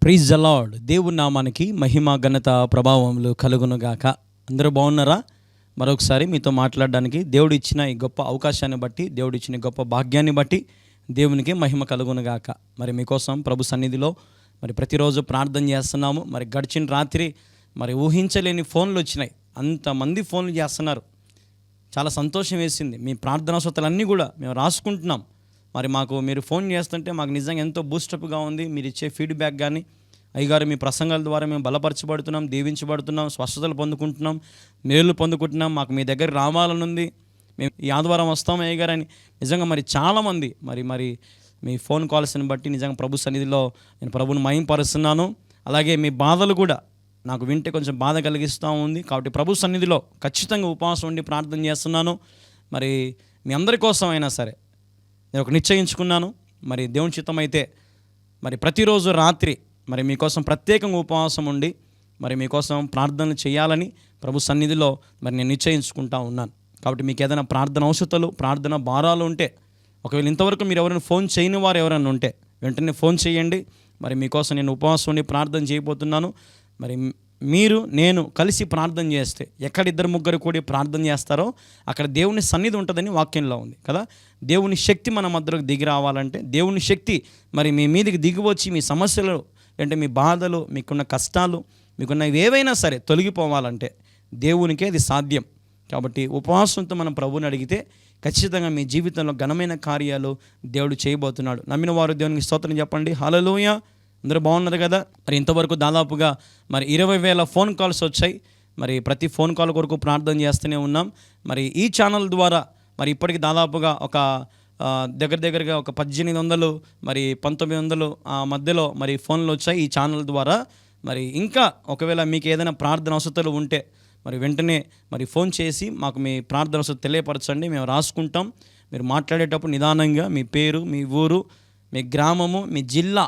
Praise the lord. దేవుని నామానికి మహిమ ఘనత ప్రభావములు కలుగునుగాక. అందరూ బాగున్నారా? మరొకసారి మీతో మాట్లాడడానికి దేవుడు ఇచ్చిన ఈ గొప్ప అవకాశాన్ని బట్టి, దేవుడు ఇచ్చిన గొప్ప భాగ్యాన్ని బట్టి దేవునికి మహిమ కలుగునుగాక. మరి మీకోసం ప్రభు సన్నిధిలో మరి ప్రతిరోజు ప్రార్థన చేస్తున్నాము. మరి గడిచిన రాత్రి మరి ఊహించలేని ఫోన్లు వచ్చినాయి. అంతమంది ఫోన్లు చేస్తున్నారు. చాలా సంతోషం వేసింది. మీ ప్రార్థనా స్వతలన్నీ కూడా మేము రాసుకుంటున్నాం. మరి మాకు మీరు ఫోన్ చేస్తుంటే మాకు నిజంగా ఎంతో బూస్టప్గా ఉంది. మీరు ఇచ్చే ఫీడ్బ్యాక్ కానీ, అయ్యగారు మీ ప్రసంగాల ద్వారా మేము బలపరచబడుతున్నాం, దీవించబడుతున్నాం, స్వస్థతలు పొందుకుంటున్నాం, మేలు పొందుకుంటున్నాం, మాకు మీ దగ్గర రావాలనుంది, మేము ఈ ఆదివారం వస్తాం అయ్యగారు అని నిజంగా మరి చాలామంది మరి మీ ఫోన్ కాల్స్ని బట్టి నిజంగా ప్రభు సన్నిధిలో నేను ప్రభుని మహింపరుస్తున్నాను. అలాగే మీ బాధలు కూడా నాకు వింటే కొంచెం బాధ కలిగిస్తూ ఉంది. కాబట్టి ప్రభు సన్నిధిలో ఖచ్చితంగా ఉపవాసం ఉండి ప్రార్థన చేస్తున్నాను. మరి మీ అందరి కోసం అయినా సరే నేను ఒక నిశ్చయించుకున్నాను. మరి దేవుని చిత్తం అయితే మరి ప్రతిరోజు రాత్రి మరి మీకోసం ప్రత్యేకంగా ఉపవాసం ఉండి మరి మీకోసం ప్రార్థనలు చేయాలని ప్రభు సన్నిధిలో మరి నేను నిశ్చయించుకుంటా ఉన్నాను. కాబట్టి మీకు ఏదైనా ప్రార్థన అవసరతలు, ప్రార్థన భారాలు ఉంటే, ఒకవేళ ఇంతవరకు మీరు ఎవరైనా ఫోన్ చేయని వారు ఎవరైనా ఉంటే వెంటనే ఫోన్ చేయండి. మరి మీకోసం నేను ఉపవాసం ఉండి ప్రార్థన చేయబోతున్నాను. మరి నేను కలిసి ప్రార్థన చేస్తే, ఎక్కడ ఇద్దరు ముగ్గురు కూడి ప్రార్థన చేస్తారో అక్కడ దేవుని సన్నిధి ఉంటుందని వాక్యంలో ఉంది కదా. దేవుని శక్తి మన మధ్యలోకి దిగి రావాలంటే, దేవుని శక్తి మరి మీ మీదకి దిగి వచ్చి మీ సమస్యలు అంటే మీ బాధలు, మీకున్న కష్టాలు, మీకున్న ఏవైనా సరే తొలగిపోవాలంటే దేవునికే అది సాధ్యం. కాబట్టి ఉపవాసంతో మనం ప్రభువుని అడిగితే ఖచ్చితంగా మీ జీవితంలో ఘనమైన కార్యాలు దేవుడు చేయబోతున్నాడు. నమ్మిన వారు దేవునికి స్తోత్రం చెప్పండి. హల్లెలూయా. అందరూ బాగున్నారు కదా. మరి ఇంతవరకు దాదాపుగా మరి 20,000 ఫోన్ కాల్స్ వచ్చాయి. మరి ప్రతి ఫోన్ కాల్ కొరకు ప్రార్థన చేస్తూనే ఉన్నాం. మరి ఈ ఛానల్ ద్వారా మరి ఇప్పటికి దాదాపుగా ఒక దగ్గరగా ఒక 1800 మరి 1900 మధ్యలో మరి ఫోన్లు వచ్చాయి ఈ ఛానల్ ద్వారా. మరి ఇంకా ఒకవేళ మీకు ఏదైనా ప్రార్థన అవసరతలు ఉంటే మరి వెంటనే మరి ఫోన్ చేసి మాకు మీ ప్రార్థన అవసరం తెలియపరచండి, మేము రాసుకుంటాం. మీరు మాట్లాడేటప్పుడు నిదానంగా మీ పేరు, మీ ఊరు, మీ గ్రామము, మీ జిల్లా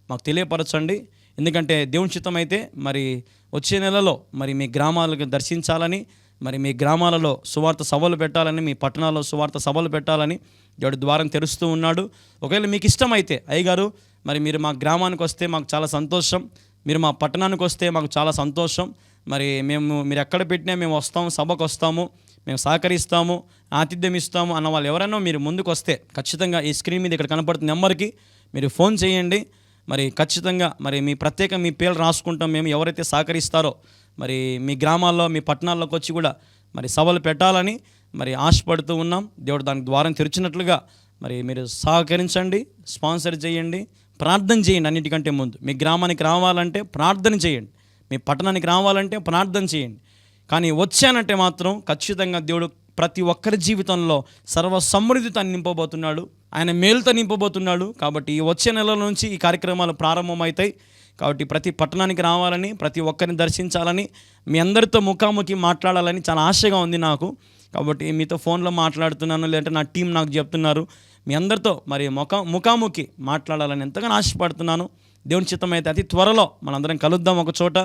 మాకు తెలియపరచండి. ఎందుకంటే దేవుని చిత్తం అయితే మరి వచ్చే నెలలో మరి మీ గ్రామాలకు దర్శించాలని, మరి మీ గ్రామాలలో సువార్త సభలు పెట్టాలని, మీ పట్టణాల్లో సువార్త సభలు పెట్టాలని దేవుడు ద్వారం తెరుస్తూ ఉన్నాడు. ఒకవేళ మీకు ఇష్టమైతే అయ్యగారు మరి మీరు మా గ్రామానికి వస్తే మాకు చాలా సంతోషం, మీరు మా పట్టణానికి వస్తే మాకు చాలా సంతోషం, మరి మీరు ఎక్కడ పెట్టినా మేము వస్తాము, సభకు వస్తాము, మేము సహకరిస్తాము, ఆతిథ్యం ఇస్తాము అన్న వాళ్ళు ఎవరైనా మీరు ముందుకు వస్తే ఖచ్చితంగా ఈ స్క్రీన్ మీద ఇక్కడ కనపడుతున్న నెంబర్కి మీరు ఫోన్ చేయండి. మరి ఖచ్చితంగా మరి మీ పేర్లు రాసుకుంటాం. మేము ఎవరైతే సహకరిస్తారో మరి మీ గ్రామాల్లో, మీ పట్టణాల్లోకి వచ్చి కూడా మరి సభలు పెట్టాలని మరి ఆశపడుతూ ఉన్నాం. దేవుడు దానికి ద్వారం తెరిచినట్లుగా మరి మీరు సహకరించండి, స్పాన్సర్ చేయండి, ప్రార్థన చేయండి. అన్నిటికంటే ముందు మీ గ్రామానికి రావాలంటే ప్రార్థన చేయండి, మీ పట్టణానికి రావాలంటే ప్రార్థన చేయండి. కానీ వచ్చానంటే మాత్రం ఖచ్చితంగా దేవుడు ప్రతి ఒక్కరి జీవితంలో సర్వ సమృద్ధితో నింపబోతున్నాడు, ఆయన మేలుతో నింపబోతున్నాడు. కాబట్టి ఈ వచ్చే నెల నుంచి ఈ కార్యక్రమాలు ప్రారంభమవుతాయి. కాబట్టి ప్రతి పట్టణానికి రావాలని, ప్రతి ఒక్కరిని దర్శించాలని, మీ అందరితో ముఖాముఖి మాట్లాడాలని చాలా ఆశగా ఉంది నాకు. కాబట్టి మీతో ఫోన్లో మాట్లాడుతున్నాను, లేదంటే నా టీం నాకు చెప్తున్నారు, మీ అందరితో మరి ముఖాముఖి మాట్లాడాలని ఎంతగానో ఆశపడుతున్నాను. దేవుని చిత్తం అయితే అతి త్వరలో మనందరం కలుద్దాం ఒక చోట.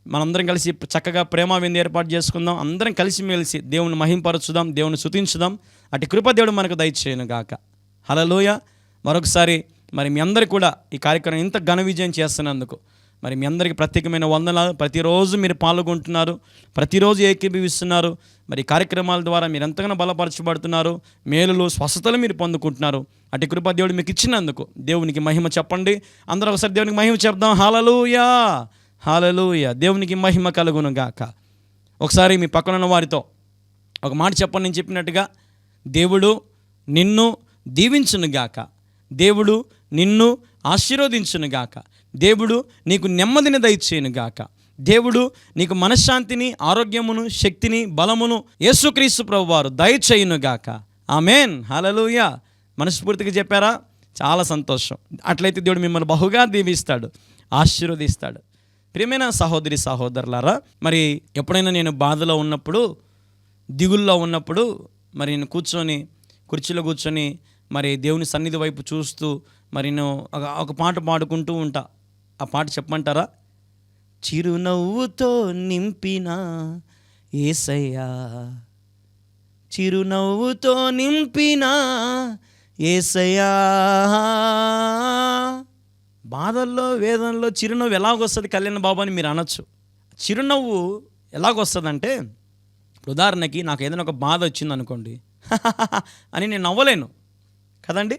మనందరం కలిసి చక్కగా ప్రేమ విందు ఏర్పాటు చేసుకుందాం. అందరం కలిసిమెలిసి దేవుని మహింపరచుదాం, దేవుని స్తుతించుదాం. అటు కృప దేవుడు మనకు దయచేయను గాక. హల్లెలూయా. మరొకసారి మరి మీ అందరికీ కూడా ఈ కార్యక్రమం ఇంత ఘన విజయం చేస్తున్నందుకు మరి మీ అందరికీ ప్రత్యేకమైన వందనాలు. ప్రతిరోజు మీరు పాల్గొంటున్నారు, ప్రతిరోజు ఏకీభవిస్తున్నారు. మరి కార్యక్రమాల ద్వారా మీరు ఎంతగానో బలపరచబడుతున్నారు, మేలులు, స్వస్థతలు మీరు పొందుకుంటున్నారు. అటు కృప దేవుడు మీకు ఇచ్చినందుకు దేవునికి మహిమ చెప్పండి. అందరూ ఒకసారి దేవునికి మహిమ చెప్దాం. హల్లెలూయా, హల్లెలూయా. దేవునికి మహిమ కలుగును గాక. ఒకసారి మీ పక్కన ఉన్న వారితో ఒక మాట చెప్పండి. నేను చెప్పినట్టుగా దేవుడు నిన్ను దీవించునుగాక, దేవుడు నిన్ను ఆశీర్వదించునుగాక, దేవుడు నీకు నెమ్మదిని దయచేయునుగాక, దేవుడు నీకు మనశ్శాంతిని, ఆరోగ్యమును, శక్తిని, బలమును యేసుక్రీస్తు ప్రభువారు దయచేయునుగాక. ఆమేన్. హల్లెలూయా. మనస్ఫూర్తిగా చెప్పారా? చాలా సంతోషం. అట్లయితే దేవుడు మిమ్మల్ని బహుగా దీవిస్తాడు, ఆశీర్వదిస్తాడు. ప్రియమైన సహోదరి సహోదరులారా, మరి ఎప్పుడైనా నేను బాధలో ఉన్నప్పుడు, దిగుల్లో ఉన్నప్పుడు మరి నేను కుర్చీలో కూర్చొని మరి దేవుని సన్నిధి వైపు చూస్తూ మరి నేను ఒక పాట పాడుకుంటూ ఉంటా. ఆ పాట చెప్పమంటారా? చిరునవ్వుతో నింపిన యేసయ్యా, చిరునవ్వుతో నింపిన యేసయ్యా, బాధల్లో వేదనలో చిరునవ్వు ఎలాగొస్తుంది కళ్యాణ్ బాబు అని మీరు అనొచ్చు. చిరునవ్వు ఎలాగొస్తుందంటే, ఉదాహరణకి నాకు ఏదైనా ఒక బాధ వచ్చింది అనుకోండి అని నేను నవ్వలేను కదండి.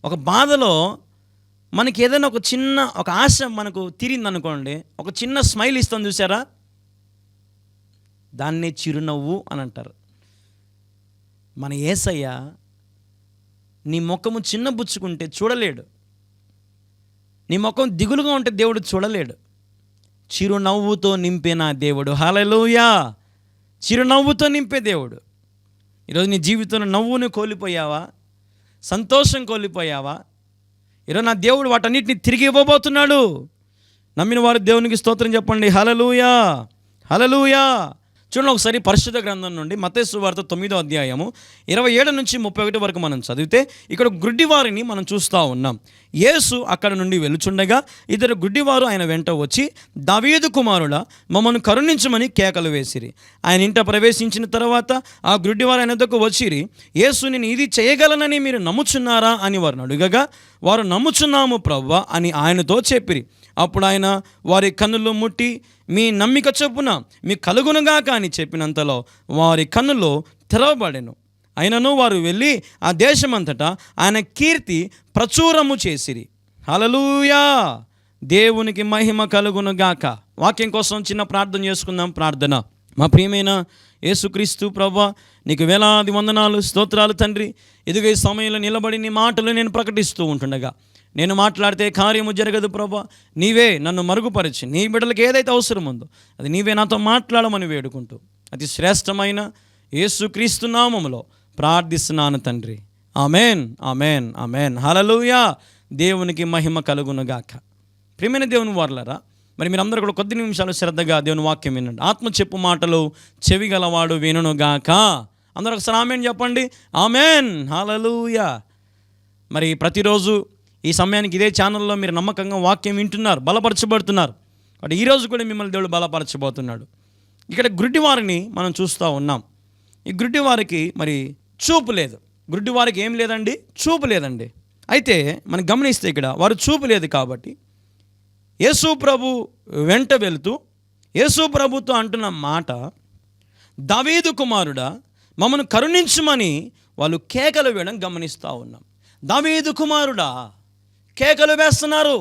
ఒక బాధలో మనకి ఏదైనా ఒక ఆశ మనకు తీరింది అనుకోండి, ఒక చిన్న స్మైల్ ఇస్తాం చూసారా, దాన్నే చిరునవ్వు అని అంటారు. మన యేసయ్య నీ ముఖము చిన్నబుచ్చుకుంటే చూడలేడు, నీ ముఖం దిగులుగా ఉంటే దేవుడు చూడలేడు. చిరునవ్వుతో నింపే నా దేవుడు. హల్లెలూయా. చిరునవ్వుతో నింపే దేవుడు. ఈరోజు నీ జీవితంలో నవ్వును కోల్పోయావా, సంతోషం కోల్పోయావా? ఈరోజు నా దేవుడు వాటన్నిటిని తిరిగి ఇవ్వబోతున్నాడు. నమ్మిన వారు దేవునికి స్తోత్రం చెప్పండి. హల్లెలూయా, హల్లెలూయా. చూడండి ఒకసారి పరిశుద్ధ గ్రంథం నుండి మత్తయి సువార్త 9వ అధ్యాయము 27 నుంచి 31 వరకు మనం చదివితే, ఇక్కడ గుడ్డివారిని మనం చూస్తూ ఉన్నాం. యేసు అక్కడ నుండి వెలుచుండగా ఇద్దరు గుడ్డివారు ఆయన వెంట వచ్చి, దావీదు కుమారుడా, మమ్మల్ని కరుణించమని కేకలు వేసిరి. ఆయన ఇంట ప్రవేశించిన తర్వాత ఆ గుడ్డివారు ఆయన దగ్గరకు వచ్చిరి. యేసు, నేను ఇది చేయగలనని మీరు నమ్ముచున్నారా అని వారిని అడుగగా, వారు నమ్ముచున్నాము ప్రభువా అని ఆయనతో చెప్పిరి. అప్పుడు ఆయన వారి కన్నులు ముట్టి, మీ నమ్మిక చొప్పున మీ కలుగునుగాక అని చెప్పినంతలో వారి కన్నులు తెరవబడెను. అయినను వారు వెళ్ళి ఆ దేశమంతటా ఆయన కీర్తి ప్రచురము చేసిరి. హల్లెలూయా. దేవునికి మహిమ కలుగునుగాక. వాక్యం కోసం చిన్న ప్రార్థన చేసుకుందాం. ప్రార్థన. మా ప్రియమైన యేసుక్రీస్తు ప్రభువా, నీకు వేలాది వందనాలు, స్తోత్రాలు తండ్రి. ఇదిగో ఈ సమయంలో నిలబడి నీ మాటలు నేను ప్రకటిస్తూ ఉంటుండగా, నేను మాట్లాడితే కార్యము జరగదు ప్రభా, నీవే నన్ను మరుగుపరిచి నీ బిడ్డలకు ఏదైతే అవసరం ఉందో అది నీవే నాతో మాట్లాడమని వేడుకుంటూ అతి శ్రేష్టమైన యేసుక్రీస్తు నామములో ప్రార్థిస్తున్నాను తండ్రి. Amen, amen, amen. హల్లెలూయా. దేవునికి మహిమ కలుగునుగాక. ప్రియమైన దేవుని వారలారా, మరి మీరందరూ కూడా కొద్ది నిమిషాలు శ్రద్ధగా దేవుని వాక్యం వినండి. ఆత్మ చెప్పు మాటలు చెవి గలవాడు వినుగాక. అందరూ ఒకసారి ఆమెన్ చెప్పండి. ఆమెన్, హల్లెలూయా. మరి ప్రతిరోజు ఈ సమయానికి ఇదే ఛానల్లో మీరు నమ్మకంగా వాక్యం వింటున్నారు, బలపరచబడుతున్నారు. కాబట్టి ఈరోజు కూడా మిమ్మల్ని దేవుడు బలపరచబోతున్నాడు. ఇక్కడ గుడ్డివారిని మనం చూస్తూ ఉన్నాం. ఈ గుడ్డివారికి మరి చూపు లేదు. గుడ్డివారికి ఏం లేదండి? చూపు లేదండి. అయితే మనం గమనిస్తే ఇక్కడ వారు చూపు లేదు కాబట్టి యేసు ప్రభు వెంట వెళుతూ యేసు ప్రభుతో అంటున్న మాట, దావీదు కుమారుడా, మమ్మను కరుణించుమని వాళ్ళు కేకలు వేయడం గమనిస్తూ ఉన్నాం. దావీదు కుమారుడా కేకలు వేస్తున్నారు.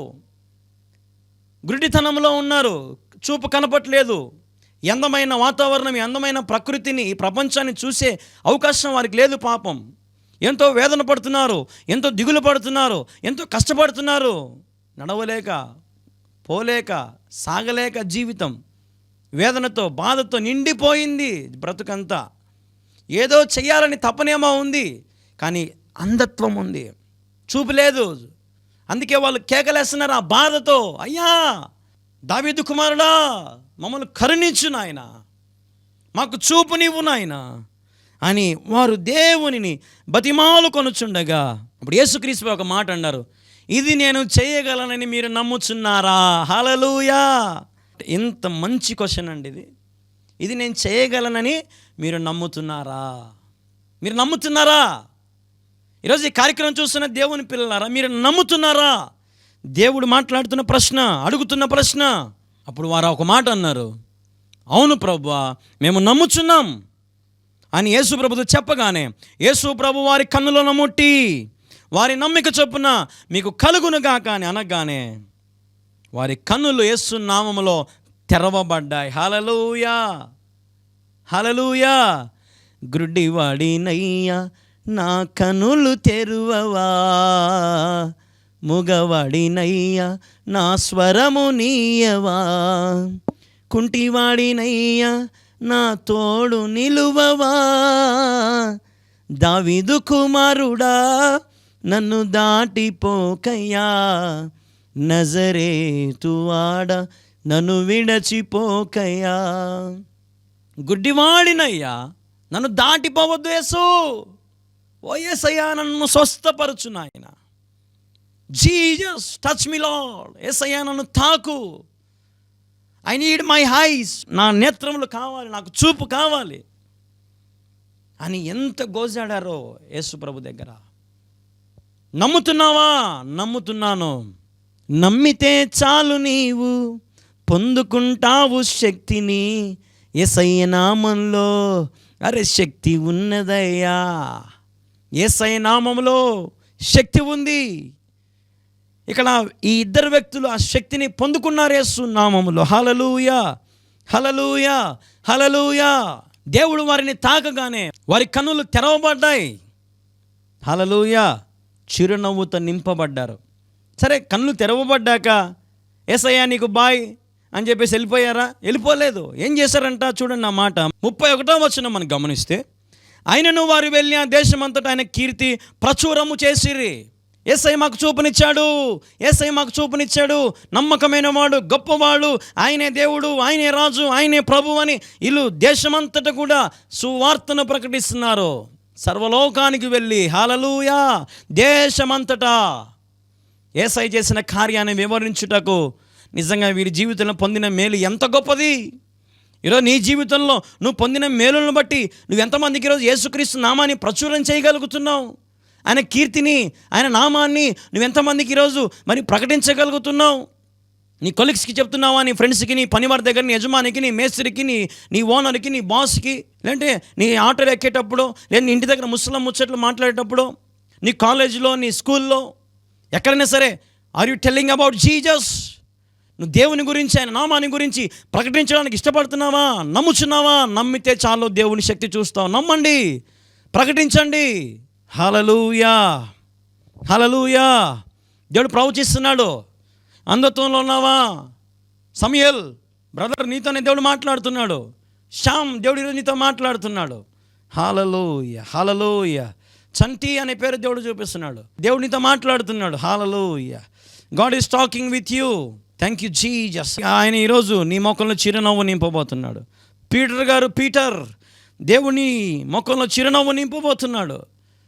గుడ్డితనంలో ఉన్నారు, చూపు కనపట్లేదు. అందమైన వాతావరణం, అందమైన ప్రకృతిని, ఈ ప్రపంచాన్ని చూసే అవకాశం వారికి లేదు. పాపం ఎంతో వేదన పడుతున్నారు, ఎంతో దిగులు పడుతున్నారు, ఎంతో కష్టపడుతున్నారు. నడవలేక, పోలేక, సాగలేక జీవితం వేదనతో, బాధతో నిండిపోయింది బ్రతుకంతా. ఏదో చెయ్యాలని తపనేమో ఉంది, కానీ అంధత్వం ఉంది, చూపు లేదు. అందుకే వాళ్ళు కేకలేస్తున్నారు ఆ బాధతో, అయ్యా దావీదు కుమారుడా, మమ్మల్ని కరుణించు నాయన, మాకు చూపు నీవు నాయన అని వారు దేవునిని బతిమాలు కొనుచుండగా, అప్పుడు యేసుక్రీస్తు ఒక మాట అన్నారు, ఇది నేను చేయగలనని మీరు నమ్ముచున్నారా? హల్లెలూయా. ఎంత మంచి క్వశ్చన్ అండి ఇది. ఇది నేను చేయగలనని మీరు నమ్ముతున్నారా? మీరు నమ్ముతున్నారా? ఈరోజు ఈ కార్యక్రమం చూస్తున్న దేవుని పిల్లలారా, మీరు నమ్ముతున్నారా? దేవుడు మాట్లాడుతున్న ప్రశ్న, అడుగుతున్న ప్రశ్న. అప్పుడు వారు ఒక మాట అన్నారు, అవును ప్రభువా, మేము నమ్ముచున్నాం అని యేసు ప్రభుతో చెప్పగానే, యేసు ప్రభు వారి కన్నులను ముట్టి వారి నమ్మిక చొప్పున మీకు కలుగునుగాక అని అనగానే వారి కన్నులు యేసు నామములో తెరవబడ్డాయి. హల్లెలూయా, హల్లెలూయా. గుడ్డివాడినయ్యా నా కనులు తెరువవా, ముగవాడినయ్యా నా స్వరము నీయవా, కుంటివాడినయ్యా నా తోడు నిలువవా, దావీదు కుమారుడా నన్ను దాటిపోకయ్యా, నజరేతువాడ నన్ను విడచిపోకయ్యా. గుడ్డివాడినయ్యా నన్ను దాటిపోవద్దు యేసు. ఓ యేసయ్యా నన్ను స్వస్థపరచు నాయన. Jesus touch me Lord. యేసయ్యా నన్ను తాకు. I need my eyes. నా నేత్రములు కావాలి, నాకు చూపు కావాలి అని ఎంత గోజాడారో యేసు ప్రభు దగ్గర. నమ్ముతున్నావా? నమ్ముతున్నాను. నమ్మితే చాలు నీవు పొందుకుంటావు శక్తిని, యేసయ్య నామంలో అరే శక్తి ఉన్నదయ్యా. యేసయ్య నామంలో శక్తి ఉంది. ఇక్కడ ఈ ఇద్దరు వ్యక్తులు ఆ శక్తిని పొందుకున్నారు యేసు నామములో. హల్లెలూయా, హల్లెలూయా, హల్లెలూయా. దేవుడు వారిని తాకగానే వారి కన్నులు తెరవబడ్డాయి. హల్లెలూయా. చిరునవ్వుతో నింపబడ్డారు. సరే, కన్నులు తెరవబడ్డాక యేసయ్యా నీకు బాయ్ అని చెప్పేసి వెళ్ళిపోయారా? వెళ్ళిపోలేదు. ఏం చేశారంట చూడండి నా మాట. 31వ వచనం మనం గమనిస్తే, ఆయనను వారు వెళ్ళి ఆ దేశమంతటా ఆయన కీర్తి ప్రచురము చేసిరి. యేసయ్య మాకు చూపునిచ్చాడు, యేసయ్య మాకు చూపునిచ్చాడు, నమ్మకమైన వాడు, గొప్పవాడు, ఆయనే దేవుడు, ఆయనే రాజు, ఆయనే ప్రభు అని వీళ్ళు దేశమంతటా కూడా సువార్తను ప్రకటిస్తున్నారు. సర్వలోకానికి వెళ్ళి హల్లెలూయా, దేశమంతటా యేసయ్య చేసిన కార్యాన్ని వివరించుటకు నిజంగా వీరి జీవితంలో పొందిన మేలు ఎంత గొప్పది. ఈరోజు నీ జీవితంలో నువ్వు పొందిన మేలులను బట్టి నువ్వు ఎంతమందికి ఈరోజు యేసుక్రీస్తు నామాన్ని ప్రచురం చేయగలుగుతున్నావు? ఆయన కీర్తిని, ఆయన నామాన్ని నువ్వెంతమందికి ఈరోజు మరి ప్రకటించగలుగుతున్నావు? నీ కొలీగ్స్కి చెప్తున్నావా? నీ ఫ్రెండ్స్కి, నీ పనివారి దగ్గర, నీ యజమానికి, నీ మేస్త్రికి, నీ ఓనర్కి, నీ బాస్కి, లేదంటే నీ ఆటోలు ఎక్కేటప్పుడు, లేదా నీ ఇంటి దగ్గర ముసలం ముచ్చట్లు మాట్లాడేటప్పుడు, నీ కాలేజీలో, నీ స్కూల్లో, ఎక్కడైనా సరే, are you telling about Jesus? నువ్వు దేవుని గురించి, ఆయన నామాన్ని గురించి ప్రకటించడానికి ఇష్టపడుతున్నావా? నమ్ముచున్నావా? నమ్మితే చాలు దేవుని శక్తి చూస్తావు. నమ్మండి, ప్రకటించండి. హల్లెలూయా, హల్లెలూయా. దేవుడు ప్రవచిస్తున్నాడు. అంధత్వంలో ఉన్నావా? సమూయేల్ బ్రదర్ నీతోనే దేవుడు మాట్లాడుతున్నాడు. శ్యామ్ దేవుడు ఈరోజు నీతో మాట్లాడుతున్నాడు. హల్లెలూయా, హల్లెలూయా. చంటి అనే పేరు దేవుడు చూపిస్తున్నాడు. దేవుడు నీతో మాట్లాడుతున్నాడు. Hallelujah. God is talking with you. Thank you Jesus. ఆయన ఈరోజు నీ ముఖంలో చిరునవ్వు నింపబోతున్నాడు. పీటర్ దేవుని ముఖంలో చిరునవ్వు నింపబోతున్నాడు.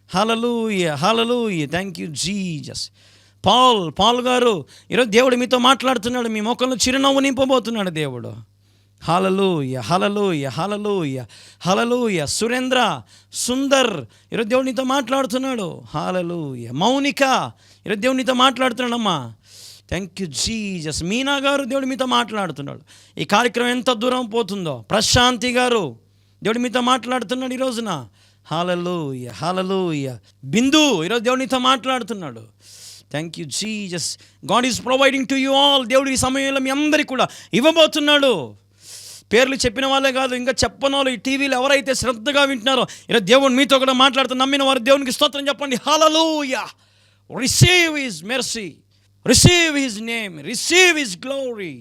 Hallelujah, hallelujah. Thank you Jesus. Paul గారు ఈరోజు దేవుడు మీతో మాట్లాడుతున్నాడు. మీ ముఖంలో చిరునవ్వు నింపబోతున్నాడు దేవుడు. హల్లెలూయా, హల్లెలూయా, హల్లెలూయా, హల్లెలూయా. సుందర్ ఈరోజు దేవుడు నీతో మాట్లాడుతున్నాడు. హల్లెలూయా. మౌనిక ఈరోజు దేవుడు నీతో మాట్లాడుతున్నాడమ్మా. Thank you Jesus. మీనా గారు దేవుడు మీతో మాట్లాడుతున్నాడు. ఈ కార్యక్రమం ఎంత దూరం పోతుందో. ప్రశాంతి గారు దేవుడు మీతో మాట్లాడుతున్నాడు ఈ రోజున. హల్లెలూయా, హల్లెలూయా. బిందు ఈరోజు దేవుడు నీతో మాట్లాడుతున్నాడు. Thank you Jesus. God is providing to you all. దేవుడు ఈ సమయంలో మీ అందరికీ కూడా ఇవ్వబోతున్నాడు. పేర్లు చెప్పిన వాళ్ళే కాదు, ఇంకా చెప్పని వాళ్ళు, ఈ టీవీలో ఎవరైతే శ్రద్ధగా వింటున్నారో ఈరోజు దేవుడు మీతో కూడా మాట్లాడుతూ నమ్మిన వారు దేవునికి స్తోత్రం చెప్పండి. Hallelujah. Receive his mercy, receive his name, receive his glory.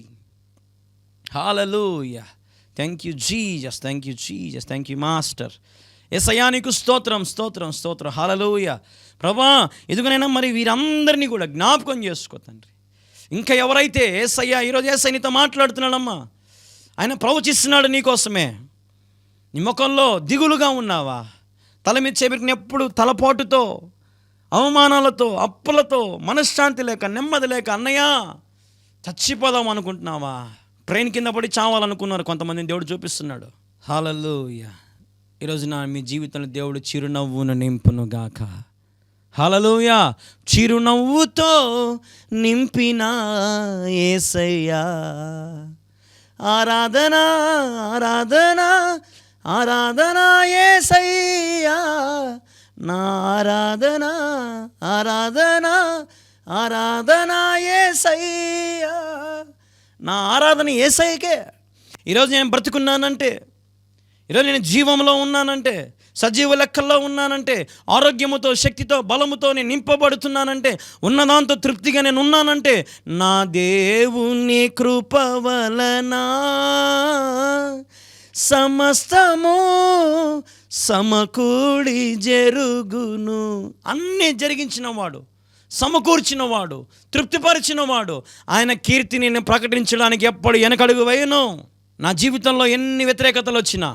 Hallelujah. Thank you Jesus, thank you Jesus, thank you master. యేసయ్యా నీకు స్తోత్రం, స్తోత్రం, స్తోత్రం. హల్లెలూయా. ప్రభా ఇదిగోనైనా మరి వీరందరినీ కూడా జ్ఞాపకం చేసుకో తండ్రి. ఇంకా ఎవరైతే యేసయ్యా ఈరోజు యేసయ్య నీతో మాట్లాడుతున్నాడమ్మా, ఆయన ప్రవచిస్తున్నాడు నీకోసమే. నీ ముఖంలో దిగులుగా ఉన్నావా? తల మీద చేపెట్టిన ఎప్పుడు తలపోటుతో, అవమానాలతో, అప్పులతో, మనశ్శాంతి లేక, నెమ్మది లేక, అన్నయ్య చచ్చిపోదాం అనుకుంటున్నావా? ట్రైన్ కింద పడి చావాలనుకున్నారు కొంతమందిని దేవుడు చూపిస్తున్నాడు. హల్లెలూయా. ఈరోజు మీ జీవితంలో దేవుడు చిరునవ్వును నింపును గాక. హల్లెలూయా. చిరునవ్వుతో నింపిన యేసయ్యా, ఆరాధన ఆరాధన ఆరాధన యేసయ్యా, నా ఆరాధన ఆరాధన ఆరాధన యేసయ్యా. నా ఆరాధన యేసయ్యకే. ఈరోజు నేను బ్రతుకున్నానంటే, ఈరోజు నేను జీవంలో ఉన్నానంటే, సజీవ లెక్కల్లో ఉన్నానంటే, ఆరోగ్యముతో, శక్తితో, బలముతో నేను నింపబడుతున్నానంటే, ఉన్నదాంతో తృప్తిగా నేను ఉన్నానంటే, నా దేవుని కృప వలన సమస్తము సమకూడి జరుగును. అన్నీ జరిగించినవాడు, సమకూర్చినవాడు, తృప్తిపరిచినవాడు, ఆయన కీర్తిని నేను ప్రకటించడానికి ఎప్పుడు వెనకడుగు వేయను. నా జీవితంలో ఎన్ని వ్యతిరేకతలు వచ్చినా,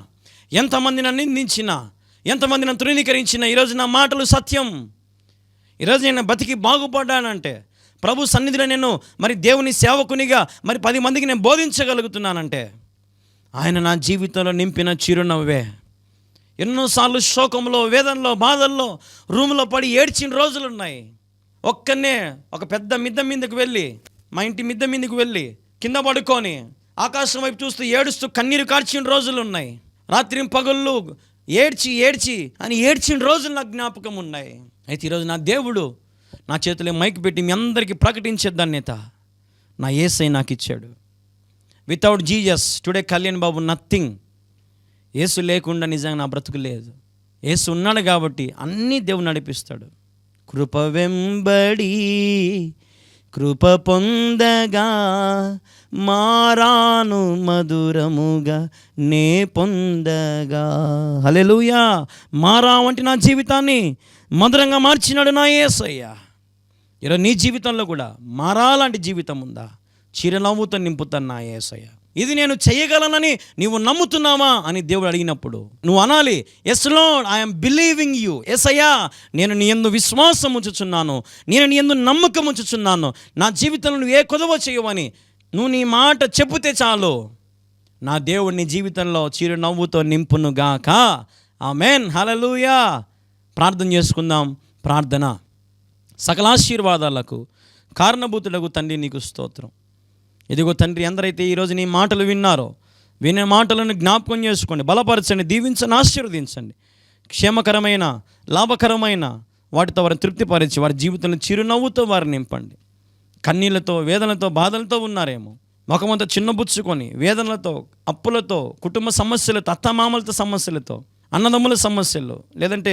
ఎంతమంది నన్ను నిందించినా, ఎంతమంది నన్ను తృణీకరించినా, ఈరోజు నా మాటలు సత్యం. ఈరోజు నేను బతికి బాగుపడ్డానంటే, ప్రభు సన్నిధిలో నేను మరి దేవుని సేవకునిగా మరి 10 మందికి నేను బోధించగలుగుతున్నానంటే, ఆయన నా జీవితంలో నింపిన చిరునవ్వే. ఎన్నోసార్లు శోకంలో, వేదనలో, బాధల్లో రూమ్లో పడి ఏడ్చిన రోజులు ఉన్నాయి. ఒక్కనే ఒక పెద్ద మిద్ద మీదకు వెళ్ళి మా ఇంటి మిద్దె మీదకి వెళ్ళి కింద పడుకొని ఆకాశం వైపు చూస్తూ ఏడుస్తూ కన్నీరు కార్చిన రోజులు ఉన్నాయి. రాత్రి పగళ్ళు ఏడ్చిన రోజులు నాకు జ్ఞాపకం ఉన్నాయి. అయితే ఈరోజు నా దేవుడు నా చేతిలో మైక్ పెట్టి మీ అందరికీ ప్రకటించే ధన్యత నా యేసయ్య నాకు ఇచ్చాడు. Without Jesus today Kalyan Babu nothing. యేసు లేకుండా నిజంగా నా బ్రతుకు లేదు. యేసు ఉన్నాడు కాబట్టి అన్నీ దేవుడు నడిపిస్తాడు. కృప వెంబడి కృప పొందగా మారాను మధురముగా నే పొందగా. హల్లెలూయా. మారా వంటి నా జీవితాన్ని మధురంగా మార్చినాడు నా యేసయ్య. ఈరోజు నీ జీవితంలో కూడా మారాలాంటి జీవితం ఉందా? చిరునవ్వుతో నింపుతాను నా యేసయ్య. ఇది నేను చేయగలనని నీవు నమ్ముతున్నావా అని దేవుడు అడిగినప్పుడు నువ్వు అనాలి, yes Lord, I'm believing you. యేసయ్యా, నేను నీ యందు విశ్వాసం ఉంచుచున్నాను, నేను నీ యందు నమ్మకం ఉంచుచున్నాను. నా జీవితంలో నువ్వు ఏ కొదవ చేయవని నువ్వు నీ మాట చెబితే చాలు, నా దేవుడు నీ జీవితంలో చిరునవ్వుతో నింపునుగాక. ఆమేన్. హల్లెలూయా. ప్రార్థన చేసుకుందాం. ప్రార్థన. సకలాశీర్వాదాలకు కారణభూతులకు తండ్రి నీకు స్తోత్రం. ఇదిగో తండ్రి, ఎందరైతే ఈరోజు నీ మాటలు విన్నారో వినే మాటలను జ్ఞాపకం చేసుకోండి, బలపరచండి, దీవించండి, ఆశీర్వదించండి. క్షేమకరమైన లాభకరమైన వాటితో వారిని తృప్తిపరిచి వారి జీవితంలో చిరునవ్వుతో వారిని నింపండి. కన్నీళ్లతో వేదనలతో బాధలతో ఉన్నారేమో, ముఖమంతా చిన్నబుచ్చుకొని వేదనలతో అప్పులతో కుటుంబ సమస్యలతో అత్తమామలతో సమస్యలతో అన్నదమ్ముల సమస్యలు లేదంటే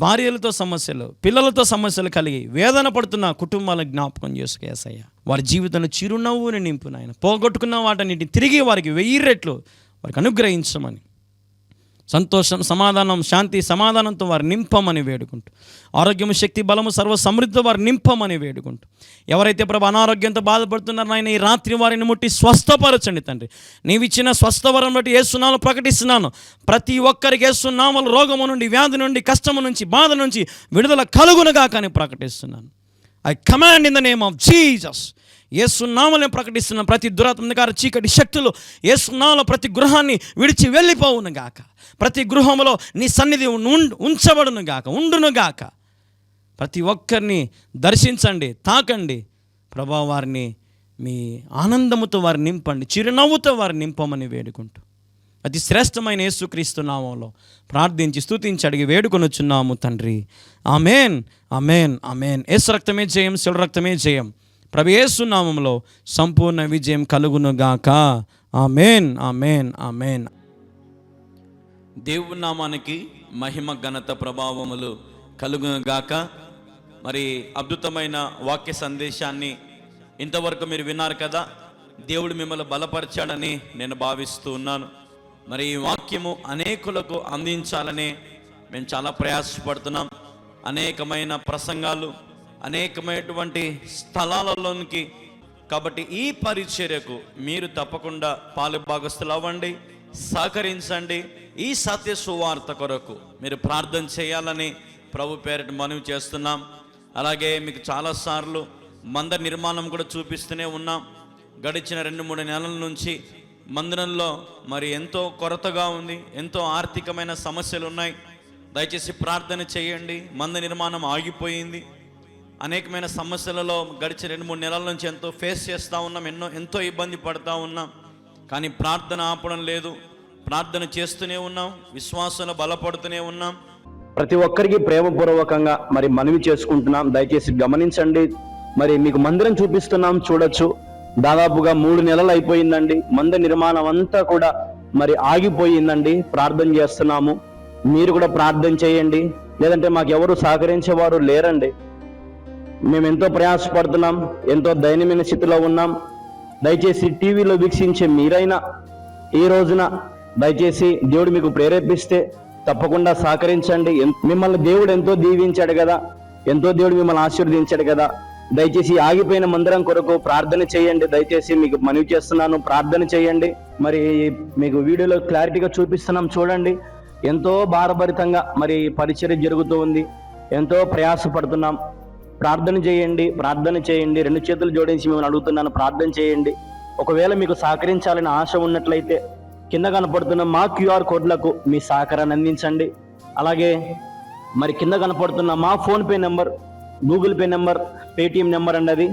భార్యలతో సమస్యలు పిల్లలతో సమస్యలు కలిగి వేదన పడుతున్న కుటుంబాలను జ్ఞాపకం చేసుకు యేసయ్య. వారి జీవితంలో చిరునవ్వుని నింపు నాయన. పోగొట్టుకున్న వాటన్నిటిని తిరిగి వారికి 1000 రెట్లు వారికి అనుగ్రహించమని, సంతోషం సమాధానం శాంతి సమాధానంతో వారు నింపమని వేడుకుంటూ, ఆరోగ్యము శక్తి బలము సర్వ సమృద్ధితో వారు నింపమని వేడుకుంటూ, ఎవరైతే ప్రభు అనారోగ్యంతో బాధపడుతున్నారో ఆయన ఈ రాత్రి వారిని ముట్టి స్వస్థపరచండి తండ్రి. నీవిచ్చిన స్వస్థవరం బట్టి యేసునామములో ప్రకటిస్తున్నాను. ప్రతి ఒక్కరికి యేసునామములో రోగము నుండి వ్యాధి నుండి కష్టము నుంచి బాధ నుంచి విడుదల కలుగునుగా కానీ ప్రకటిస్తున్నాను. I command in the name of Jesus. యేసునామములో ప్రకటిస్తున్న ప్రతి దురాత్మకార చీకటి శక్తులు యేసునామములో ప్రతి గృహాన్ని విడిచి వెళ్ళిపోవును గాక. ప్రతి గృహంలో నీ సన్నిధి ఉంచబడును గాక, ఉండును గాక. ప్రతి ఒక్కరిని దర్శించండి, తాకండి ప్రభా. వారిని మీ ఆనందముతో వారు నింపండి, చిరునవ్వుతో వారు నింపమని వేడుకుంటూ అతి శ్రేష్టమైన యేసుక్రీస్తు నామములో ప్రార్థించి స్తుతించి అడిగి వేడుకొనుచున్నాము తండ్రి. ఆమేన్, ఆమేన్, ఆమేన్. యేసు రక్తమే జయం, శివ రక్తమే జయం. ప్రభు యేసు నామములో సంపూర్ణ విజయం కలుగునుగాక. ఆమేన్, ఆమేన్, ఆమేన్. దేవుని నామానికి మహిమ ఘనత ప్రభావములు కలుగునుగాక. మరి అద్భుతమైన వాక్య సందేశాన్ని ఇంతవరకు మీరు విన్నారు కదా. దేవుడు మిమ్మల్ని బలపరిచాడని నేను భావిస్తూ ఉన్నాను. మరి ఈ వాక్యము అనేకులకు అందించాలని మేము చాలా ప్రయాసపడుతున్నాం. అనేకమైన ప్రసంగాలు అనేకమైనటువంటి స్థలాలలోనికి. కాబట్టి ఈ పరిచర్యకు మీరు తప్పకుండా పాలుభాగస్తులు అవ్వండి, సహకరించండి. ఈ సత్య సువార్త కొరకు మీరు ప్రార్థన చేయాలని ప్రభు పేరిట మనవి చేస్తున్నాం. అలాగే మీకు చాలాసార్లు మందిర నిర్మాణం కూడా చూపిస్తూనే ఉన్నాం. గడిచిన 2-3 నెలల నుంచి మందిరంలో మరి ఎంతో కొరతగా ఉంది, ఎంతో ఆర్థికమైన సమస్యలు ఉన్నాయి. దయచేసి ప్రార్థన చేయండి. మందిర నిర్మాణం ఆగిపోయింది. అనేకమైన సమస్యలలో గడిచిన 2-3 నెలల నుంచి ఎంతో ఫేస్ చేస్తూ ఉన్నాం, ఎంతో ఇబ్బంది పడుతూ ఉన్నాం. కానీ ప్రార్థన ఆపడం లేదు, ప్రార్థన చేస్తూనే ఉన్నాం, విశ్వాసంలో బలపడుతూనే ఉన్నాం. ప్రతి ఒక్కరికి ప్రేమపూర్వకంగా మరి మనవి చేసుకుంటున్నాం. దయచేసి గమనించండి. మరి మీకు మందిరం చూపిస్తున్నాం, చూడొచ్చు. దాదాపుగా 3 నెలలు అయిపోయిందండి. మందిర నిర్మాణం అంతా కూడా మరి ఆగిపోయిందండి. ప్రార్థన చేస్తున్నాము, మీరు కూడా ప్రార్థన చేయండి. లేదంటే మాకు ఎవరు సహకరించేవారు లేరండి. మేము ఎంతో ప్రయాసపడుతున్నాం, ఎంతో దయనీయమైన స్థితిలో ఉన్నాం. దయచేసి టీవీలో వీక్షించే మీరైనా ఈ రోజున దయచేసి దేవుడు మీకు ప్రేరేపిస్తే తప్పకుండా సహకరించండి. మిమ్మల్ని దేవుడు ఎంతో దీవించాడు కదా, ఎంతో దేవుడు మిమ్మల్ని ఆశీర్వదించాడు కదా. దయచేసి ఆగిపోయిన మందిరం కొరకు ప్రార్థన చేయండి. దయచేసి మీకు మనవి చేస్తున్నాను, ప్రార్థన చేయండి. మరి మీకు వీడియోలో క్లారిటీగా చూపిస్తున్నాం, చూడండి. ఎంతో భారభరితంగా మరి పరిచర్య జరుగుతూ ఉంది, ఎంతో ప్రయాసపడుతున్నాం. ప్రార్థన చేయండి, ప్రార్థన చేయండి. 2 చేతులు జోడించి మిమ్మల్ని అడుగుతున్నాను, ప్రార్థన చేయండి. ఒకవేళ మీకు సహకరించాలని ఆశ ఉన్నట్లయితే కింద కనపడుతున్న మా QR కోడ్లకు మీ సహకారాన్ని అందించండి. అలాగే మరి కింద కనపడుతున్న మా PhonePe number, Google pay number, Paytm number అన్నది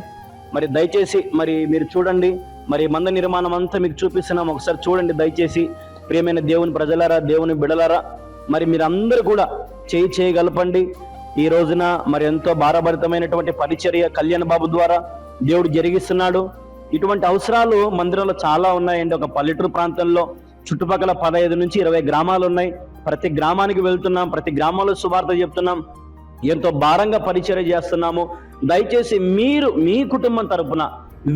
మరి దయచేసి మరి మీరు చూడండి, మరి మంద నిర్మాణం అంతా మీకు చూపిస్తున్నాం, ఒకసారి చూడండి దయచేసి. ప్రియమైన దేవుని ప్రజలారా, దేవుని బిడలారా, మరి మీరందరూ కూడా చేయగలపండి. ఈ రోజున మరి ఎంతో భారభరితమైనటువంటి పరిచర్య కళ్యాణ్ బాబు ద్వారా దేవుడు జరిగిస్తున్నాడు. ఇటువంటి అవసరాలు మందిరంలో చాలా ఉన్నాయండి. ఒక పల్లెటూరు ప్రాంతంలో చుట్టుపక్కల 15 నుంచి 20 గ్రామాలు ఉన్నాయి. ప్రతి గ్రామానికి వెళ్తున్నాం, ప్రతి గ్రామంలో సువార్త చెప్తున్నాం, ఎంతో భారంగా పరిచర్య చేస్తున్నాము. దయచేసి మీరు మీ కుటుంబం తరపున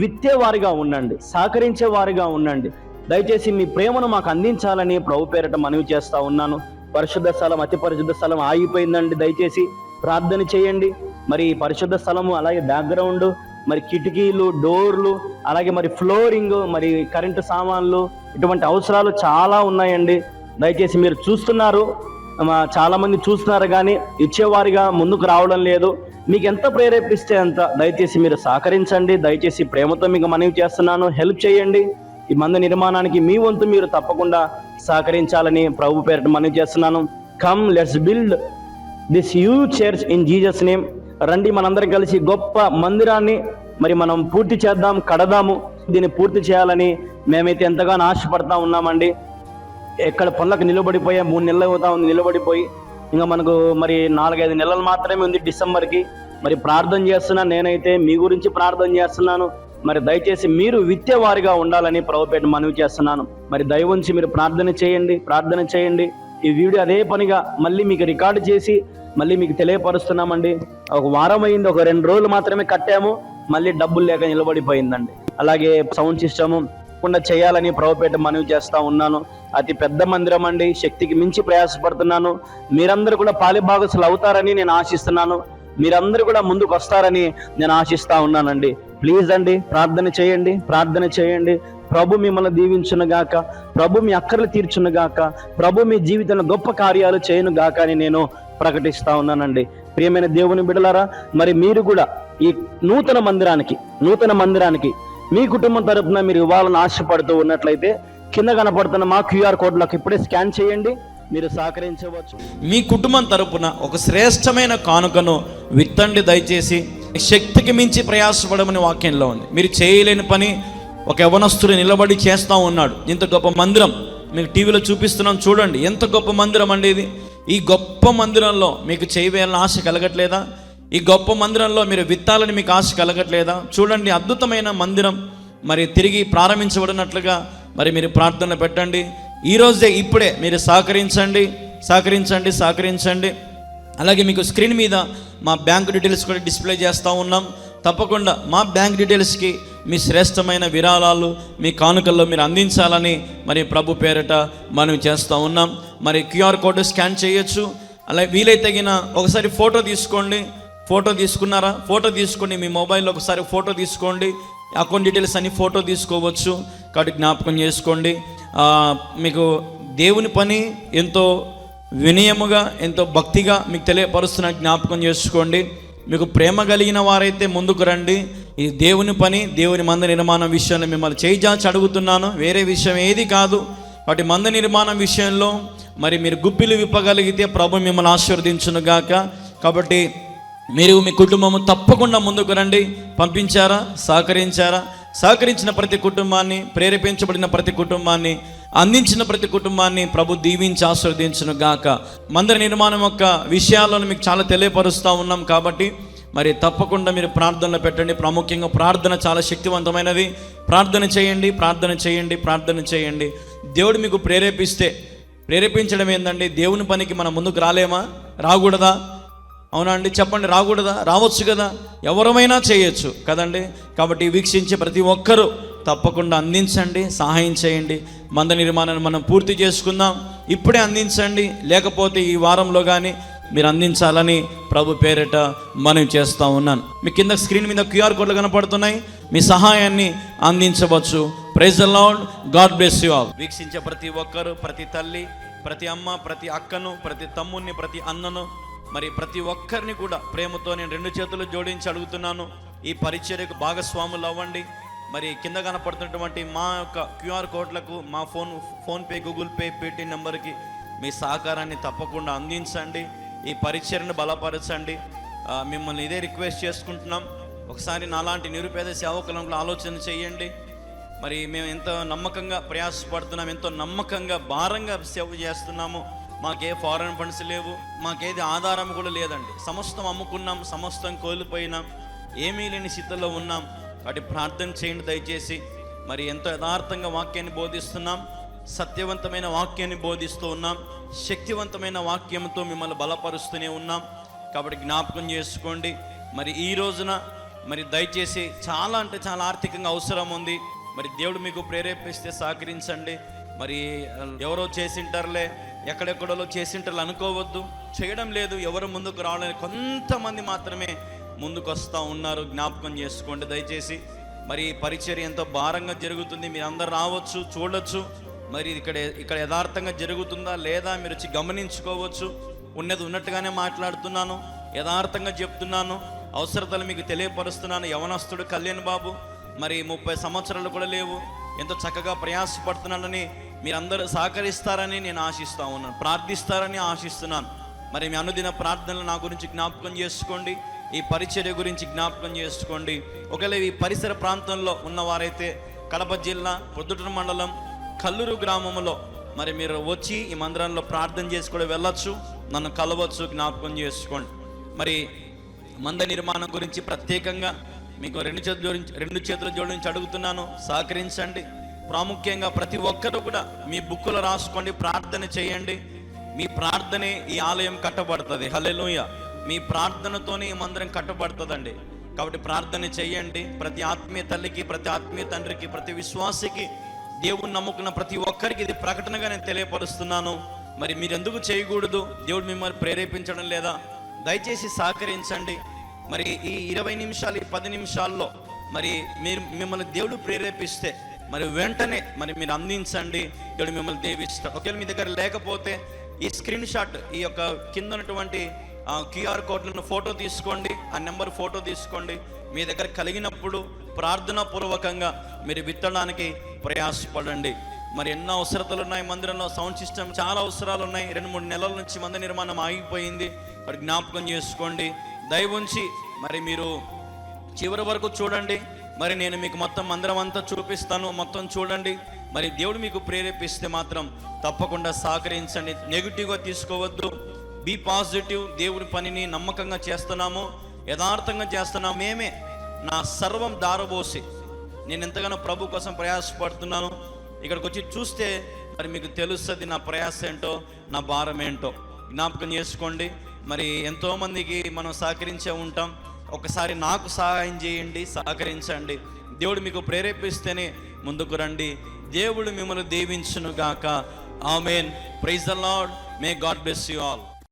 విత్తేవారిగా ఉండండి, సహకరించే వారిగా ఉండండి. దయచేసి మీ ప్రేమను మాకు అందించాలని ప్రభు పేరట మనవి చేస్తా ఉన్నాను. పరిశుద్ధ స్థలం, అతి పరిశుద్ధ స్థలం ఆగిపోయిందండి. దయచేసి ప్రార్థన చేయండి. మరి పరిశుద్ధ స్థలము, అలాగే బ్యాక్గ్రౌండ్, మరి కిటికీలు, డోర్లు, అలాగే మరి ఫ్లోరింగ్, మరి కరెంటు సామాన్లు, ఇటువంటి అవసరాలు చాలా ఉన్నాయండి. దయచేసి మీరు చూస్తున్నారు, చాలా మంది చూస్తున్నారు కానీ ఇచ్చేవారిగా ముందుకు రావడం లేదు. మీకు ఎంత ప్రేరేపిస్తే అంత దయచేసి మీరు సహకరించండి. దయచేసి ప్రేమతో మీకు మనవి చేస్తున్నాను, హెల్ప్ చేయండి. ఈ మంద నిర్మాణానికి మీ వంతు మీరు తప్పకుండా సహకరించాలని ప్రభు పేరిట మనవి చేస్తున్నాను. Come, let's build this huge church in Jesus name. రండి, మనందరం కలిసి గొప్ప మందిరాన్ని మరి మనం పూర్తి చేద్దాం, కడదాము. దీన్ని పూర్తి చేయాలని మేమైతే ఎంతగానో ఆశపడతా ఉన్నామండి. ఎక్కడ పనులకు నిలబడిపోయా, 3 నెలలు అవుతా ఉంది నిలబడిపోయి. ఇంకా మనకు మరి 4-5 నెలలు మాత్రమే ఉంది డిసెంబర్కి. మరి ప్రార్థన చేస్తున్నాను, నేనైతే మీ గురించి ప్రార్థన చేస్తున్నాను. మరి దయచేసి మీరు విత్తేవారిగా ఉండాలని ప్రభుపేట మనవి చేస్తున్నాను. మరి దయవుంచి మీరు ప్రార్థన చేయండి. ఈ వీడియో అదే పనిగా మళ్ళీ మీకు రికార్డు చేసి మళ్ళీ మీకు తెలియపరుస్తున్నామండి. ఒక వారం అయింది, ఒక 2 రోజులు మాత్రమే కట్టాము, మళ్ళీ డబ్బులు లేక నిలబడిపోయిందండి. అలాగే సౌండ్ సిస్టము కుండా చేయాలని ప్రభుపేట మనవి చేస్తా ఉన్నాను. అతి పెద్ద మందిరం అండి, శక్తికి మించి ప్రయాసపడుతున్నాను. మీరందరూ కూడా పాలిభాగస్తులు అవుతారని నేను ఆశిస్తున్నాను. మీరందరూ కూడా ముందుకు వస్తారని నేను ఆశిస్తా ఉన్నానండి. ప్లీజ్ అండి, ప్రార్థన చేయండి. ప్రభు మిమ్మల్ని దీవించునుగాక, ప్రభు మీ అక్కర్లు తీర్చునుగాక, ప్రభు మీ జీవితంలో గొప్ప కార్యాలు చేయనుగాక అని నేను ప్రకటిస్తా ఉన్నానండి. ప్రియమైన దేవుని బిడలారా, మరి మీరు కూడా ఈ నూతన మందిరానికి మీ కుటుంబం తరపున మీరు ఇవ్వాలని ఆశపడుతూ ఉన్నట్లయితే కింద కనపడుతున్న మా QR కోడ్లకు ఇప్పుడే స్కాన్ చేయండి, మీరు సహకరించవచ్చు. మీ కుటుంబం తరపున ఒక శ్రేష్టమైన కానుకను విత్తండి. దయచేసి శక్తికి మించి ప్రయాసపడమని వాక్యంలో ఉంది. మీరు చేయలేని పని ఒక యవనస్తుడు నిలబడి చేస్తూ ఉన్నాడు. ఇంత గొప్ప మందిరం మీకు టీవీలో చూపిస్తున్నాం, చూడండి ఎంత గొప్ప మందిరం అండి ఇది. ఈ గొప్ప మందిరంలో మీకు చేయవేయాలని ఆశ కలగట్లేదా? ఈ గొప్ప మందిరంలో మీరు విత్తాలని మీకు ఆశ కలగట్లేదా? చూడండి, అద్భుతమైన మందిరం మరి తిరిగి ప్రారంభించబడినట్లుగా మరి మీరు ప్రార్థన పెట్టండి. ఈరోజే ఇప్పుడే మీరు సహకరించండి. అలాగే మీకు స్క్రీన్ మీద మా బ్యాంక్ డీటెయిల్స్ కూడా డిస్ప్లే చేస్తూ ఉన్నాం. తప్పకుండా మా బ్యాంక్ డీటెయిల్స్కి మీ శ్రేష్టమైన విరాళాలు, మీ కానుకల్లో మీరు అందించాలని మరి ప్రభు పేరిట మనం చేస్తూ ఉన్నాం. మరి QR కోడ్ స్కాన్ చేయొచ్చు. అలాగే వీలైతే ఒకసారి ఫోటో తీసుకోండి. ఫోటో తీసుకొని మీ మొబైల్లో ఒకసారి ఫోటో తీసుకోండి. అకౌంట్ డీటెయిల్స్ అన్ని ఫోటో తీసుకోవచ్చు కాబట్టి జ్ఞాపకం చేసుకోండి. మీకు దేవుని పని ఎంతో వినయముగా, ఎంతో భక్తిగా మీకు తెలియపరుస్తున్న జ్ఞాపకం చేసుకోండి. మీకు ప్రేమ కలిగిన వారైతే ముందుకు రండి. ఈ దేవుని పని, దేవుని మంద నిర్మాణం విషయంలో మిమ్మల్ని చేయిజాచి అడుగుతున్నాను, వేరే విషయం ఏది కాదు. వాటి మంద నిర్మాణం విషయంలో మరి మీరు గుప్పిలు విప్పగలిగితే ప్రభు మిమ్మల్ని ఆశీర్వదించునుగాక. కాబట్టి మీరు మీ కుటుంబము తప్పకుండా ముందుకు రండి. పంపించారా, సహకరించిన ప్రతి కుటుంబాన్ని, ప్రేరేపించబడిన ప్రతి కుటుంబాన్ని, అందించిన ప్రతి కుటుంబాన్ని ప్రభు దీవించి ఆశీర్వదించును గాక. మందిర నిర్మాణం యొక్క విషయాలను మీకు చాలా తెలియపరుస్తూ ఉన్నాం కాబట్టి మరి తప్పకుండా మీరు ప్రార్థనలో పెట్టండి. ప్రాముఖ్యంగా ప్రార్థన చాలా శక్తివంతమైనది. ప్రార్థన చేయండి. దేవుడు మీకు ప్రేరేపించడం ఏంటండి? దేవుని పనికి మనం ముందుకు రాకూడదా? అవునా అండి? చెప్పండి, రాకూడదా? రావచ్చు కదా, ఎవరమైనా చేయొచ్చు కదండి. కాబట్టి వీక్షించే ప్రతి ఒక్కరూ తప్పకుండా అందించండి, సహాయం చేయండి. మంద నిర్మాణాన్ని మనం పూర్తి చేసుకుందాం. ఇప్పుడే అందించండి, లేకపోతే ఈ వారంలో కానీ మీరు అందించాలని ప్రభు పేరిట మనం చేస్తూ ఉన్నాను. మీ కింద స్క్రీన్ మీద QR కోడ్లు కనపడుతున్నాయి, మీ సహాయాన్ని అందించవచ్చు. Praise the Lord, God bless you all. వీక్షించే ప్రతి ఒక్కరు, ప్రతి తల్లి, ప్రతి అమ్మ, ప్రతి అక్కను, ప్రతి తమ్ముడిని, ప్రతి అన్నను, మరి ప్రతి ఒక్కరిని కూడా ప్రేమతో నేను 2 చేతులు జోడించి అడుగుతున్నాను, ఈ పరిచర్యకు భాగస్వాములు అవ్వండి. మరి కింద కనపడుతున్నటువంటి మా యొక్క QR కోడ్లకు, మా ఫోన్పే, గూగుల్ పే, పేటీఎం నెంబర్కి మీ సహకారాన్ని తప్పకుండా అందించండి. ఈ పరిచర్యను బలపరచండి. మిమ్మల్ని ఇదే రిక్వెస్ట్ చేసుకుంటున్నాం. ఒకసారి నాలాంటి నిరుపేద సేవకులను ఆలోచన చేయండి. మరి మేము ఎంతో నమ్మకంగా ప్రయాసపడుతున్నాం, ఎంతో నమ్మకంగా భారంగా సేవ చేస్తున్నాము. మాకే ఫారెన్ ఫండ్స్ లేవు, మాకేది ఆధారం కూడా లేదండి. సమస్తం అమ్ముకున్నాం, సమస్తం కోల్పోయినాం, ఏమీ లేని స్థితిలో ఉన్నాం. వాటి ప్రార్థన చేయండి దయచేసి. మరి ఎంతో యథార్థంగా వాక్యాన్ని బోధిస్తున్నాం, సత్యవంతమైన వాక్యాన్ని బోధిస్తూ ఉన్నాం, శక్తివంతమైన వాక్యంతో మిమ్మల్ని బలపరుస్తూనే ఉన్నాం. కాబట్టి జ్ఞాపకం చేసుకోండి. మరి ఈ రోజున మరి దయచేసి చాలా అంటే చాలా ఆర్థికంగా అవసరం ఉంది. మరి దేవుడు మీకు ప్రేరేపిస్తే సహకరించండి. మరి ఎవరో చేసింటారులే, ఎక్కడెక్కడో చేసింటారు అనుకోవద్దు. చేయడం లేదు, ఎవరు ముందుకు రావడానికి కొంతమంది మాత్రమే ముందుకు వస్తూ ఉన్నారు. జ్ఞాపకం చేసుకోండి దయచేసి. మరి పరిచర్య ఎంతో భారంగా జరుగుతుంది, మీరు అందరు రావచ్చు, చూడొచ్చు. మరి ఇక్కడ యథార్థంగా జరుగుతుందా లేదా మీరు వచ్చి గమనించుకోవచ్చు. ఉన్నది ఉన్నట్టుగానే మాట్లాడుతున్నాను, యథార్థంగా చెప్తున్నాను, అవసరతలు మీకు తెలియపరుస్తున్నాను. యవనస్తుడు కళ్యాణ్ బాబు మరి 30 సంవత్సరాలు కూడా లేవు, ఎంతో చక్కగా ప్రయాసపడుతున్నానని మీరందరూ సహకరిస్తారని నేను ఆశిస్తూ ఉన్నాను, ప్రార్థిస్తారని ఆశిస్తున్నాను. మరి మీ అనుదిన ప్రార్థనలు నా గురించి జ్ఞాపకం చేసుకోండి, ఈ పరిచర్య గురించి జ్ఞాపకం చేసుకోండి. ఒకవేళ ఈ పరిసర ప్రాంతంలో ఉన్నవారైతే కడప జిల్లా ప్రొద్దుటూరు మండలం కల్లూరు గ్రామంలో మరి మీరు వచ్చి ఈ మందిరంలో ప్రార్థన చేసి కూడా వెళ్ళొచ్చు, నన్ను కలవచ్చు. జ్ఞాపకం చేసుకోండి. మరి మంద నిర్మాణం గురించి ప్రత్యేకంగా మీకు రెండు చేతుల జోడించి అడుగుతున్నాను, సహకరించండి. ప్రాముఖ్యంగా ప్రతి ఒక్కరు కూడా మీ బుక్కులో రాసుకోండి, ప్రార్థన చేయండి. మీ ప్రార్థనే ఈ ఆలయం కట్టబడుతుంది. హల్లెలూయా. మీ ప్రార్థనతోనే ఈ మందిరం కట్టబడుతుందండి. కాబట్టి ప్రార్థన చేయండి. ప్రతి ఆత్మీయ తల్లికి, ప్రతి ఆత్మీయ తండ్రికి, ప్రతి విశ్వాసికి, దేవుని నమ్ముకున్న ప్రతి ఒక్కరికి ఇది ప్రకటనగా నేను తెలియపరుస్తున్నాను. మరి మీరు ఎందుకు చేయకూడదు? దేవుడు మిమ్మల్ని ప్రేరేపించడం లేదా? దయచేసి సహకరించండి. మరి ఈ 20 నిమిషాలు, ఈ 10 నిమిషాల్లో మరి మిమ్మల్ని దేవుడు ప్రేరేపిస్తే మరి వెంటనే మరి మీరు అందించండి. దేవుడు మిమ్మల్ని దీవిస్తాడు. ఒకవేళ మీ దగ్గర లేకపోతే ఈ స్క్రీన్ షాట్, ఈ యొక్క కింద ఉన్నటువంటి QR కోడ్లను ఫోటో తీసుకోండి, ఆ నెంబర్ ఫోటో తీసుకోండి. మీ దగ్గర కలిగినప్పుడు ప్రార్థనా పూర్వకంగా మీరు విత్తడానికి ప్రయాసపడండి. మరి ఎన్నో అవసరతలు ఉన్నాయి మందిరంలో. సౌండ్ సిస్టమ్ చాలా అవసరాలు ఉన్నాయి. 2-3 నెలల నుంచి మందిర నిర్మాణం ఆగిపోయింది. మరి జ్ఞాపకం చేసుకోండి. దయవుంచి మరి మీరు చివరి వరకు చూడండి. మరి నేను మీకు మొత్తం మందిరం అంతా చూపిస్తాను, మొత్తం చూడండి. మరి దేవుడు మీకు ప్రేరేపిస్తే మాత్రం తప్పకుండా సహకరించండి. నెగిటివ్గా తీసుకోవద్దు, బీ పాజిటివ్. దేవుడి పనిని నమ్మకంగా చేస్తున్నాము, యథార్థంగా చేస్తున్నాము. మేమే నా సర్వం దారబోసి నేను ఎంతగానో ప్రభు కోసం ప్రయాసపడుతున్నాను. ఇక్కడికి వచ్చి చూస్తే మరి మీకు తెలుస్తుంది నా ప్రయాస ఏంటో, నా భారం ఏంటో. జ్ఞాపకం చేసుకోండి. మరి ఎంతోమందికి మనం సహకరించే ఉంటాం. ఒకసారి నాకు సహాయం చేయండి, సహకరించండి. దేవుడు మీకు ప్రేరేపిస్తేనే ముందుకు రండి. దేవుడు మిమ్మల్ని దీవించును గాక. Amen. Praise the Lord. May God bless you all.